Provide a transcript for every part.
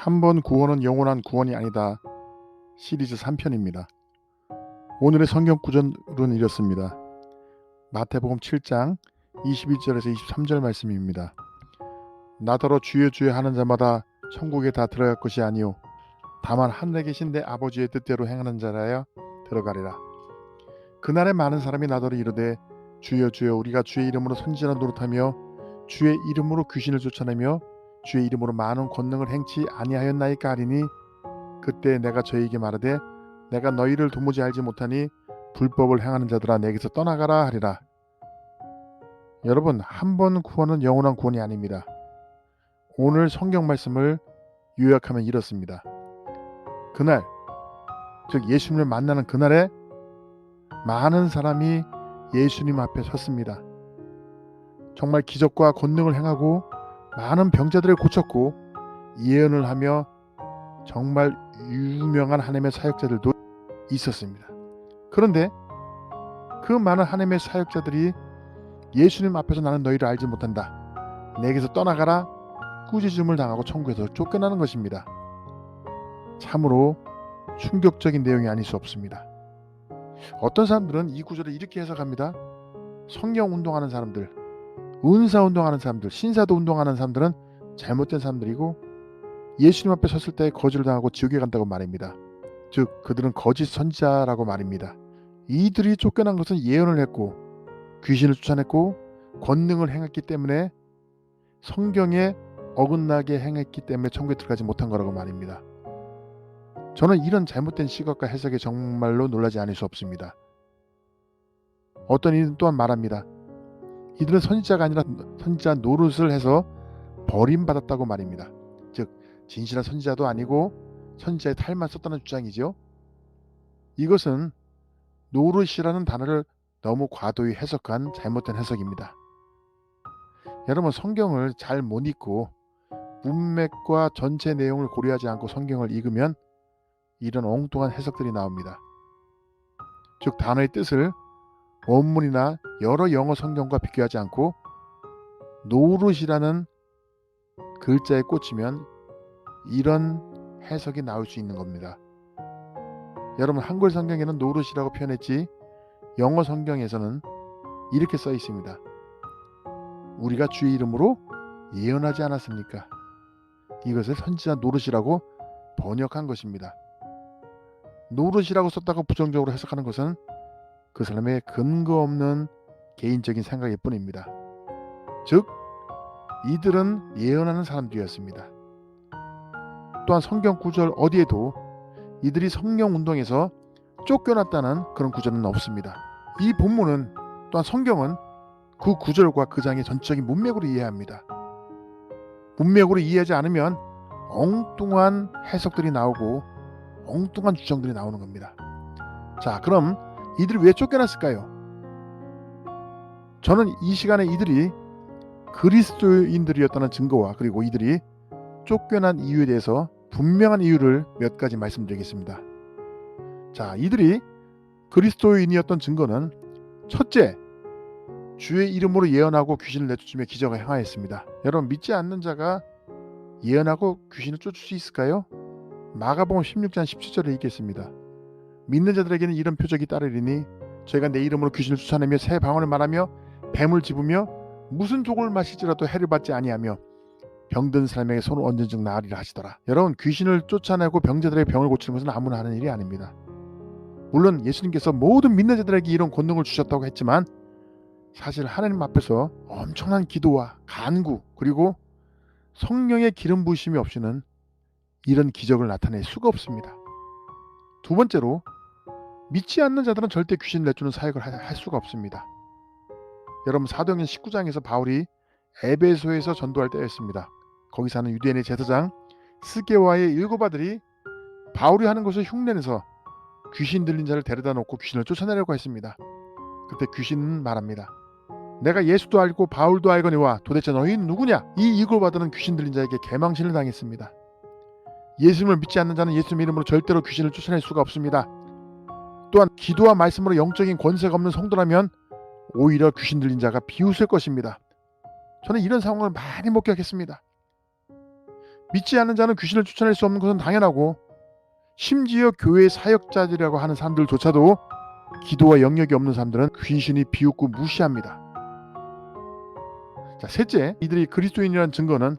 한 번 구원은 영원한 구원이 아니다. 시리즈 3편입니다. 오늘의 성경 구절은 이렇습니다. 마태복음 7장 21절에서 23절 말씀입니다. 나더러 주여 주여 하는 자마다 천국에 다 들어갈 것이 아니요 다만 하늘에 계신 내 아버지의 뜻대로 행하는 자라야 들어가리라. 그날에 많은 사람이 나더러 이르되 주여 주여 우리가 주의 이름으로 선지자나 노릇하며 주의 이름으로 귀신을 쫓아내며 주의 이름으로 많은 권능을 행치 아니하였나이까 하리니 그때 내가 저희에게 말하되 내가 너희를 도무지 알지 못하니 불법을 행하는 자들아 내게서 떠나가라 하리라. 여러분, 한 번 구원은 영원한 구원이 아닙니다. 오늘 성경 말씀을 요약하면 이렇습니다. 그날, 즉 예수님을 만나는 그날에 많은 사람이 예수님 앞에 섰습니다. 정말 기적과 권능을 행하고 많은 병자들을 고쳤고 예언을 하며 정말 유명한 하나님의 사역자들도 있었습니다. 그런데 그 많은 하나님의 사역자들이 예수님 앞에서 나는 너희를 알지 못한다. 내게서 떠나가라. 꾸짖음을 당하고 천국에서 쫓겨나는 것입니다. 참으로 충격적인 내용이 아닐 수 없습니다. 어떤 사람들은 이 구절을 이렇게 해석합니다. 성령 운동하는 사람들, 은사 운동하는 사람들, 신사도 운동하는 사람들은 잘못된 사람들이고 예수님 앞에 섰을 때 거절을 당하고 지옥에 간다고 말입니다. 즉 그들은 거짓 선지자라고 말입니다. 이들이 쫓겨난 것은 예언을 했고 귀신을 쫓아냈고 권능을 행했기 때문에 성경에 어긋나게 행했기 때문에 천국에 들어가지 못한 거라고 말입니다. 저는 이런 잘못된 시각과 해석에 정말로 놀라지 않을 수 없습니다. 어떤 이들은 또한 말합니다. 이들은 선지자가 아니라 선지자 노릇을 해서 버림받았다고 말입니다. 즉 진실한 선지자도 아니고 선지자의 탈만 썼다는 주장이죠. 이것은 노릇이라는 단어를 너무 과도히 해석한 잘못된 해석입니다. 여러분, 성경을 잘 못 읽고 문맥과 전체 내용을 고려하지 않고 성경을 읽으면 이런 엉뚱한 해석들이 나옵니다. 즉 단어의 뜻을 원문이나 여러 영어 성경과 비교하지 않고 노릇이라는 글자에 꽂히면 이런 해석이 나올 수 있는 겁니다. 여러분, 한글 성경에는 노릇이라고 표현했지 영어 성경에서는 이렇게 써 있습니다. 우리가 주의 이름으로 예언하지 않았습니까? 이것을 선지자 노릇이라고 번역한 것입니다. 노릇이라고 썼다고 부정적으로 해석하는 것은 그 사람의 근거 없는 개인적인 생각일 뿐입니다. 즉 이들은 예언하는 사람들이었습니다. 또한 성경 구절 어디에도 이들이 성령 운동에서 쫓겨났다는 그런 구절은 없습니다. 이 본문은 또한 성경은 그 구절과 그 장의 전적인 문맥으로 이해해야 합니다. 문맥으로 이해하지 않으면 엉뚱한 해석들이 나오고 엉뚱한 주장들이 나오는 겁니다. 자, 그럼 이들이 왜 쫓겨났을까요? 저는 이 시간에 이들이 그리스도인들이었다는 증거와 그리고 이들이 쫓겨난 이유에 대해서 분명한 이유를 몇 가지 말씀드리겠습니다. 자, 이들이 그리스도인이었던 증거는 첫째, 주의 이름으로 예언하고 귀신을 내쫓으며 기적을 행하였습니다. 여러분, 믿지 않는 자가 예언하고 귀신을 쫓을 수 있을까요? 마가복음 16장 17절에 읽겠습니다. 믿는 자들에게는 이런 표적이 따르리니 저희가 내 이름으로 귀신을 쫓아내며 새 방언을 말하며 뱀을 집으며 무슨 독을 마실지라도 해를 받지 아니하며 병든 사람에게 손을 얹은 즉 나으리라 하시더라. 여러분, 귀신을 쫓아내고 병자들의 병을 고치는 것은 아무나 하는 일이 아닙니다. 물론 예수님께서 모든 믿는 자들에게 이런 권능을 주셨다고 했지만 사실 하나님 앞에서 엄청난 기도와 간구 그리고 성령의 기름 부으심이 없이는 이런 기적을 나타낼 수가 없습니다. 두 번째로 믿지 않는 자들은 절대 귀신을 내쫓는 사역을 할 수가 없습니다. 여러분, 사도행전 19장에서 바울이 에베소에서 전도할 때였습니다. 거기 사는 유대인의 제사장 스게와의 7 아들이 바울이 하는 것을 흉내내서 귀신 들린 자를 데려다 놓고 귀신을 쫓아내려고 했습니다. 그때 귀신은 말합니다. 내가 예수도 알고 바울도 알거니와 도대체 너희는 누구냐? 이 7 아들은 귀신 들린 자에게 개망신을 당했습니다. 예수님을 믿지 않는 자는 예수님 이름으로 절대로 귀신을 쫓아낼 수가 없습니다. 또한 기도와 말씀으로 영적인 권세가 없는 성도라면 오히려 귀신 들린 자가 비웃을 것입니다. 저는 이런 상황을 많이 목격했습니다. 믿지 않는 자는 귀신을 쫓아낼 수 없는 것은 당연하고, 심지어 교회 사역자들이라고 하는 사람들조차도 기도와 영역이 없는 사람들은 귀신이 비웃고 무시합니다. 자, 셋째, 이들이 그리스도인이라는 증거는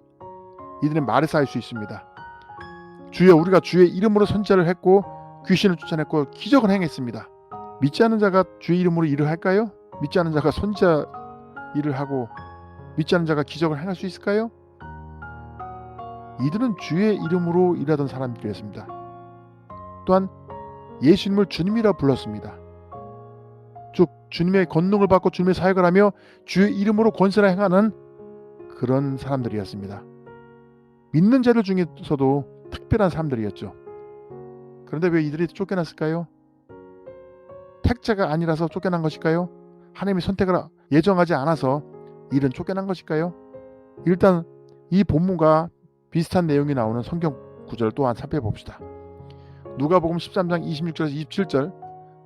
이들의 말에 쌓일 수 있습니다. 주여, 우리가 주의 이름으로 선지자를 했고 귀신을 쫓아냈고 기적을 행했습니다. 믿지 않는 자가 주의 이름으로 일을 할까요? 믿지 않는 자가 선지자 일을 하고 믿지 않는 자가 기적을 행할 수 있을까요? 이들은 주의 이름으로 일하던 사람들이었습니다. 또한 예수님을 주님이라 불렀습니다. 즉 주님의 권능을 받고 주님의 사역을 하며 주의 이름으로 권세를 행하는 그런 사람들이었습니다. 믿는 자들 중에서도 특별한 사람들이었죠. 그런데 왜 이들이 쫓겨났을까요? 택자가 아니라서 쫓겨난 것일까요? 하나님이 선택을 예정하지 않아서 이들은 쫓겨난 것일까요? 일단 이 본문과 비슷한 내용이 나오는 성경 구절 또한 살펴봅시다. 누가복음 13장 26절에서 27절,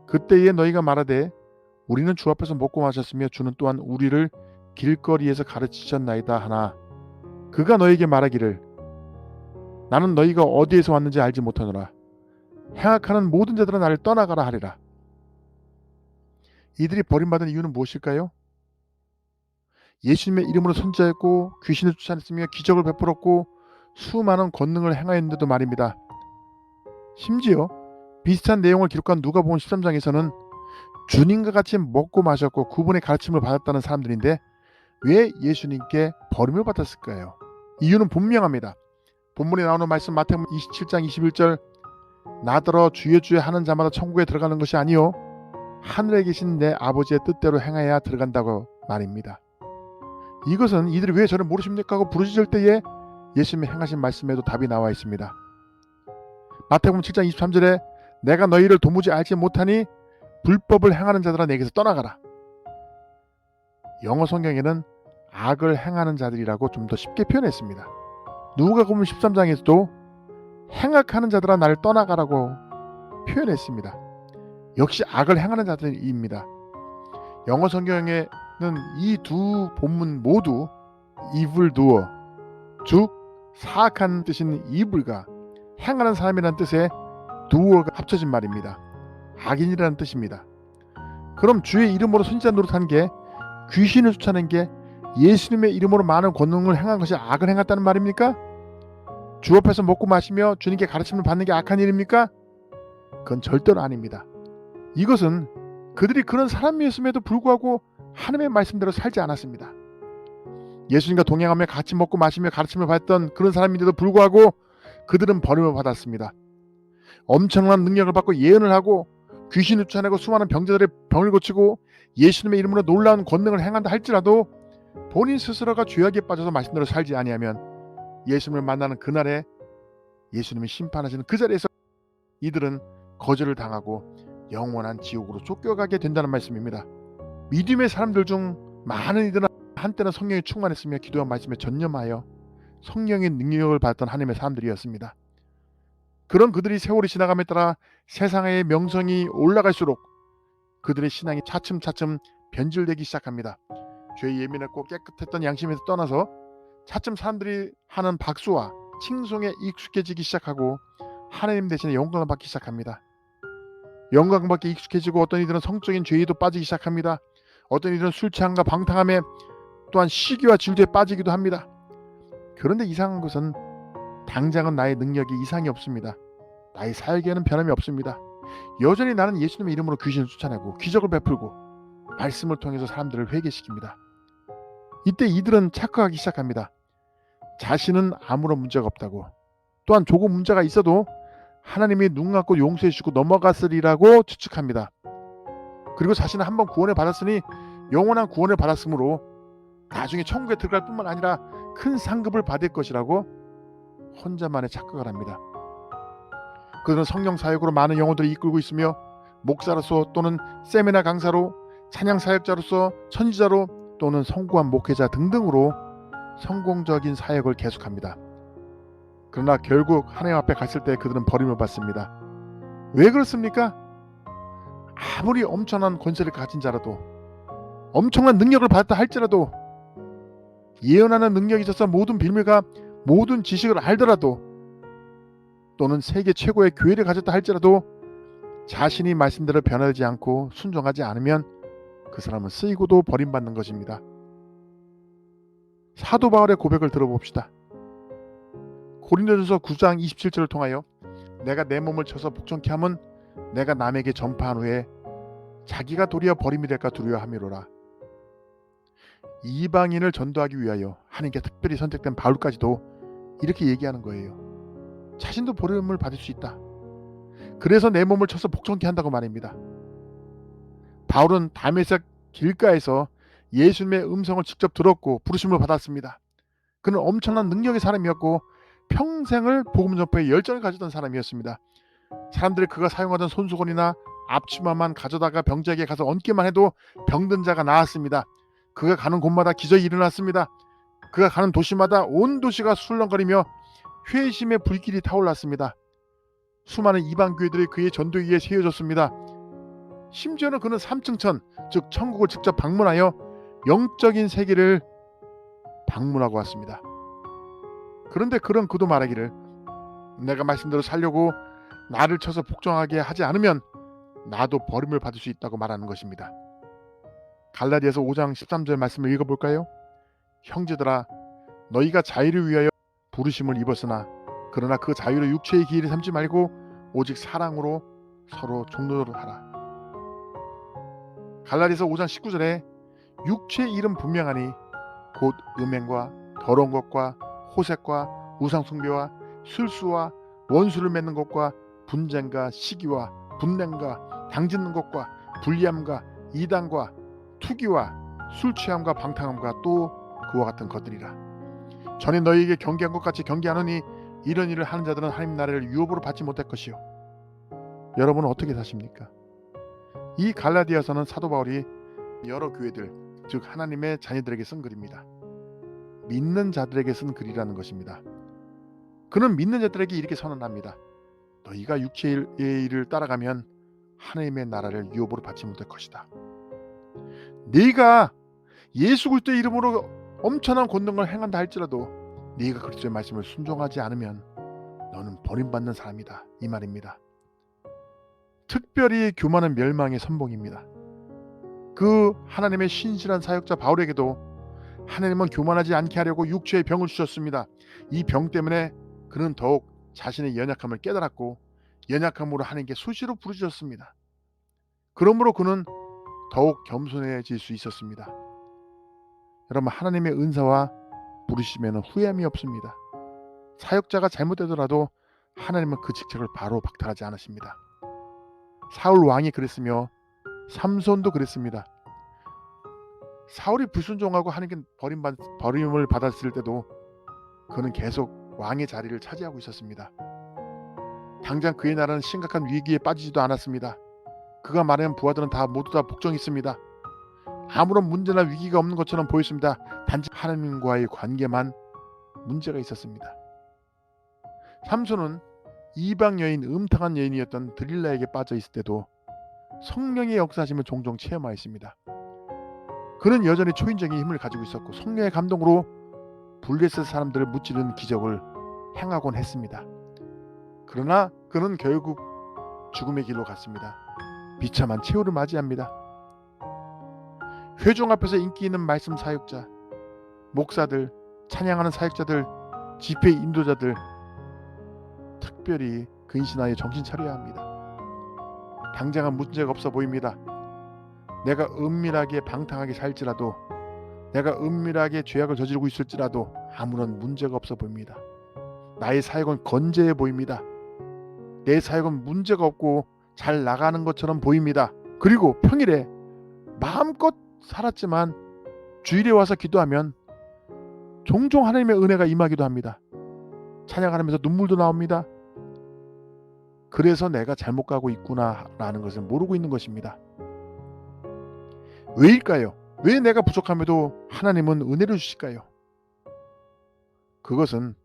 그때에 너희가 말하되 우리는 주 앞에서 먹고 마셨으며 주는 또한 우리를 길거리에서 가르치셨나이다 하나, 그가 너희에게 말하기를 나는 너희가 어디에서 왔는지 알지 못하노라. 행악하는 모든 자들은 나를 떠나가라 하리라. 이들이 버림받은 이유는 무엇일까요? 예수님의 이름으로 선지자했고 귀신을 쫓아냈으며 기적을 베풀었고 수많은 권능을 행하였는데도 말입니다. 심지어 비슷한 내용을 기록한 누가복음 13장에서는 주님과 같이 먹고 마셨고 그분의 가르침을 받았다는 사람들인데 왜 예수님께 버림을 받았을까요? 이유는 분명합니다. 본문에 나오는 말씀 마태복음 27장 21절, 나더러 주여 주여 하는 자마다 천국에 들어가는 것이 아니요 하늘에 계신 내 아버지의 뜻대로 행해야 들어간다고 말입니다. 이것은 이들이 왜 저를 모르십니까 하고 부르짖을 때에 예수님이 행하신 말씀에도 답이 나와 있습니다. 마태복음 7장 23절에 내가 너희를 도무지 알지 못하니 불법을 행하는 자들아 내게서 떠나가라. 영어 성경에는 악을 행하는 자들이라고 좀 더 쉽게 표현했습니다. 누가복음 13장에서도 행악하는 자들아 나를 떠나가라고 표현했습니다. 역시 악을 행하는 자들입니다. 영어 성경에는 이 두 본문 모두 evil doer, 즉 사악한 뜻인 evil과 행하는 사람이라는 뜻의 doer가 합쳐진 말입니다. 악인이라는 뜻입니다. 그럼 주의 이름으로 선지자 노릇한 게, 귀신을 쫓아낸 게 예수님의 이름으로 많은 권능을 행한 것이 악을 행했다는 말입니까? 주 앞에서 먹고 마시며 주님께 가르침을 받는 게 악한 일입니까? 그건 절대로 아닙니다. 이것은 그들이 그런 사람이었음에도 불구하고 하나님의 말씀대로 살지 않았습니다. 예수님과 동행하며 같이 먹고 마시며 가르침을 받던 그런 사람인데도 불구하고 그들은 버림을 받았습니다. 엄청난 능력을 받고 예언을 하고 귀신을 쫓아내고 수많은 병자들의 병을 고치고 예수님의 이름으로 놀라운 권능을 행한다 할지라도 본인 스스로가 죄악에 빠져서 말씀대로 살지 아니하면 예수님을 만나는 그날에 예수님이 심판하시는 그 자리에서 이들은 거절을 당하고 영원한 지옥으로 쫓겨가게 된다는 말씀입니다. 믿음의 사람들 중 많은 이들은 한때는 성령이 충만했으며 기도와 말씀에 전념하여 성령의 능력을 받았던 하나님의 사람들이었습니다. 그런 그들이 세월이 지나감에 따라 세상의 명성이 올라갈수록 그들의 신앙이 차츰차츰 변질되기 시작합니다. 죄에 예민했고 깨끗했던 양심에서 떠나서 차츰 사람들이 하는 박수와 칭송에 익숙해지기 시작하고 하나님 대신에 영광을 받기 시작합니다. 영광을 받기 익숙해지고 어떤 이들은 성적인 죄에도 빠지기 시작합니다. 어떤 이들은 술 취함과 방탕함에 또한 시기와 질투에 빠지기도 합니다. 그런데 이상한 것은 당장은 나의 능력이 이상이 없습니다. 나의 사역에는 변함이 없습니다. 여전히 나는 예수님의 이름으로 귀신을 쫓아내고 기적을 베풀고 말씀을 통해서 사람들을 회개시킵니다. 이때 이들은 착각하기 시작합니다. 자신은 아무런 문제가 없다고, 또한 조금 문제가 있어도 하나님이 눈 감고 용서해 주시고 넘어갔으리라고 추측합니다. 그리고 자신은 한번 구원을 받았으니 영원한 구원을 받았으므로 나중에 천국에 들어갈 뿐만 아니라 큰 상급을 받을 것이라고 혼자만의 착각을 합니다. 그들은 성령 사역으로 많은 영혼들을 이끌고 있으며 목사로서 또는 세미나 강사로, 찬양 사역자로서, 선지자로 또는 성공한 목회자 등등으로 성공적인 사역을 계속합니다. 그러나 결국 하나님 앞에 갔을 때 그들은 버림을 받습니다. 왜 그렇습니까? 아무리 엄청난 권세를 가진 자라도, 엄청난 능력을 받았다 할지라도, 예언하는 능력이 있어서 모든 비밀과 모든 지식을 알더라도 또는 세계 최고의 교회를 가졌다 할지라도 자신이 말씀대로 변하지 않고 순종하지 않으면 그 사람은 쓰이고도 버림받는 것입니다. 사도 바울의 고백을 들어봅시다. 고린도전서 9장 27절을 통하여 내가 내 몸을 쳐서 복종케 함은 내가 남에게 전파한 후에 자기가 도리어 버림이 될까 두려워함이로라. 이방인을 전도하기 위하여 하나님께 특별히 선택된 바울까지도 이렇게 얘기하는 거예요. 자신도 버림을 받을 수 있다. 그래서 내 몸을 쳐서 복종케 한다고 말입니다. 바울은 다메섹 길가에서 예수님의 음성을 직접 들었고 부르심을 받았습니다. 그는 엄청난 능력의 사람이었고 평생을 복음 전파에 열정을 가졌던 사람이었습니다. 사람들이 그가 사용하던 손수건이나 앞치마만 가져다가 병자에게 가서 얹기만 해도 병든 자가 나았습니다. 그가 가는 곳마다 기적이 일어났습니다. 그가 가는 도시마다 온 도시가 술렁거리며 회심의 불길이 타올랐습니다. 수많은 이방 교회들이 그의 전도 위에 세워졌습니다. 심지어는 그는 3층 천, 즉 천국을 직접 방문하여 영적인 세계를 방문하고 왔습니다. 그런데 그런 그도 말하기를 내가 말씀대로 살려고 나를 쳐서 복종하게 하지 않으면 나도 버림을 받을 수 있다고 말하는 것입니다. 갈라디아서 5장 13절 말씀을 읽어볼까요? 형제들아 너희가 자유를 위하여 부르심을 입었으나 그러나 그 자유를 육체의 기회를 삼지 말고 오직 사랑으로 서로 종노를 하라. 갈라디아서 5장 19절에 육체의 일은 분명하니 곧 음행과 더러운 것과 호색과 우상숭배와 술수와 원수를 맺는 것과 분쟁과 시기와 분냄과 당짓는 것과 불리함과 이단과 투기와 술취함과 방탕함과 또 그와 같은 것들이라. 전에 너희에게 경계한 것 같이 경계하노니 이런 일을 하는 자들은 하나님 나라를 유업으로 받지 못할 것이요. 여러분은 어떻게 사십니까? 이 갈라디아서는 사도 바울이 여러 교회들, 즉 하나님의 자녀들에게 쓴 글입니다. 믿는 자들에게 쓴 글이라는 것입니다. 그는 믿는 자들에게 이렇게 선언합니다. 너희가 육체의 일을 따라가면 하나님의 나라를 유업으로 받지 못할 것이다. 네가 예수 그리스도의 이름으로 엄청난 권능을 행한다 할지라도 네가 그리스도의 말씀을 순종하지 않으면 너는 버림받는 사람이다. 이 말입니다. 특별히 교만은 멸망의 선봉입니다. 그 하나님의 신실한 사역자 바울에게도 하나님은 교만하지 않게 하려고 육체의 병을 주셨습니다. 이 병 때문에 그는 더욱 자신의 연약함을 깨달았고 연약함으로 하나님께 수시로 부르짖었습니다. 그러므로 그는 더욱 겸손해질 수 있었습니다. 여러분, 하나님의 은사와 부르심에는 후회함이 없습니다. 사역자가 잘못되더라도 하나님은 그 직책을 바로 박탈하지 않으십니다. 사울 왕이 그랬으며 삼손도 그랬습니다. 사울이 불순종하고 하나님께 버림을 받았을 때도 그는 계속 왕의 자리를 차지하고 있었습니다. 당장 그의 나라는 심각한 위기에 빠지지도 않았습니다. 그가 말하는 부하들은 모두 다 복종했습니다. 아무런 문제나 위기가 없는 것처럼 보였습니다. 단지 하나님과의 관계만 문제가 있었습니다. 삼손은 이방 여인, 음탕한 여인이었던 드릴라에게 빠져 있을 때도 성령의 역사하심을 종종 체험하였습니다. 그는 여전히 초인적인 힘을 가지고 있었고 성령의 감동으로 블레셋 사람들을 무찌르는 기적을 행하곤 했습니다. 그러나 그는 결국 죽음의 길로 갔습니다. 비참한 최후를 맞이합니다. 회중 앞에서 인기 있는 말씀 사역자, 목사들, 찬양하는 사역자들, 집회 인도자들 특별히 근신하여 정신 차려야 합니다. 당장은 문제가 없어 보입니다. 내가 은밀하게 방탕하게 살지라도, 내가 은밀하게 죄악을 저지르고 있을지라도 아무런 문제가 없어 보입니다. 나의 사역은 건재해 보입니다. 내 사역은 문제가 없고 잘 나가는 것처럼 보입니다. 그리고 평일에 마음껏 살았지만 주일에 와서 기도하면 종종 하나님의 은혜가 임하기도 합니다. 찬양하면서 눈물도 나옵니다. 그래서 내가 잘못 가고 있구나라는 것을 모르고 있는 것입니다. 왜일까요? 왜 내가 부족함에도 하나님은 은혜를 주실까요? 그것은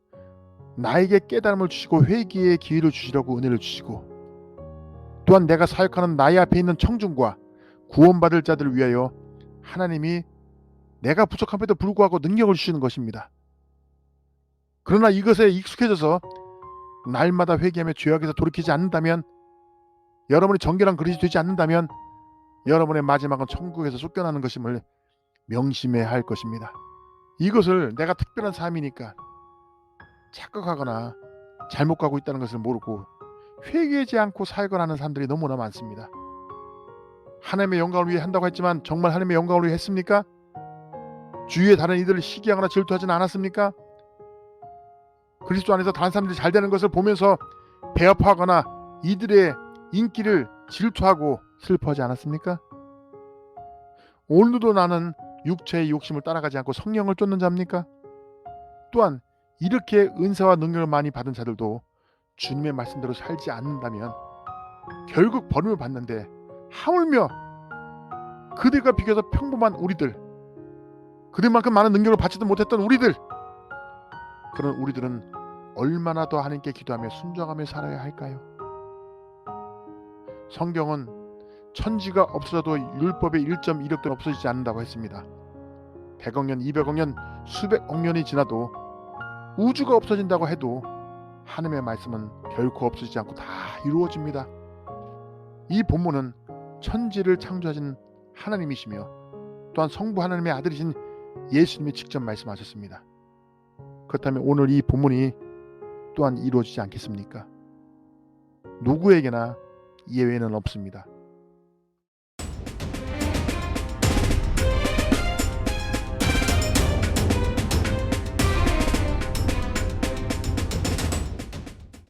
나에게 깨달음을 주시고 회개의 기회를 주시려고 은혜를 주시고, 또한 내가 사역하는 나의 앞에 있는 청중과 구원받을 자들을 위하여 하나님이 내가 부족함에도 불구하고 능력을 주시는 것입니다. 그러나 이것에 익숙해져서 날마다 회개하며 죄악에서 돌이키지 않는다면, 여러분이 정결한 그릇이 되지 않는다면 여러분의 마지막은 천국에서 쫓겨나는 것임을 명심해야 할 것입니다. 이것을 내가 특별한 삶이니까 착각하거나 잘못 가고 있다는 것을 모르고 회개하지 않고 살거나는 사람들이 너무나 많습니다. 하나님의 영광을 위해 한다고 했지만 정말 하나님의 영광을 위해 했습니까? 주위의 다른 이들을 시기하거나 질투하지는 않았습니까? 그리스도 안에서 다른 사람들이 잘 되는 것을 보면서 배협하거나 이들의 인기를 질투하고 슬퍼하지 않았습니까? 오늘도 나는 육체의 욕심을 따라가지 않고 성령을 쫓는 자입니까? 또한 이렇게 은사와 능력을 많이 받은 자들도 주님의 말씀대로 살지 않는다면 결국 버림을 받는데, 하물며 그들과 비교해서 평범한 우리들, 그들만큼 많은 능력을 받지도 못했던 우리들, 그런 우리들은 얼마나 더 하나님께 기도하며 순종하며 살아야 할까요? 성경은 천지가 없어져도 율법의 1.1억도 없어지지 않는다고 했습니다. 100억 년, 200억 년, 수백억 년이 지나도 우주가 없어진다고 해도 하나님의 말씀은 결코 없어지지 않고 다 이루어집니다. 이 본문은 천지를 창조하신 하나님이시며 또한 성부 하나님의 아들이신 예수님이 직접 말씀하셨습니다. 그렇다면 오늘 이 본문이 또한 이루어지지 않겠습니까? 누구에게나 예외는 없습니다.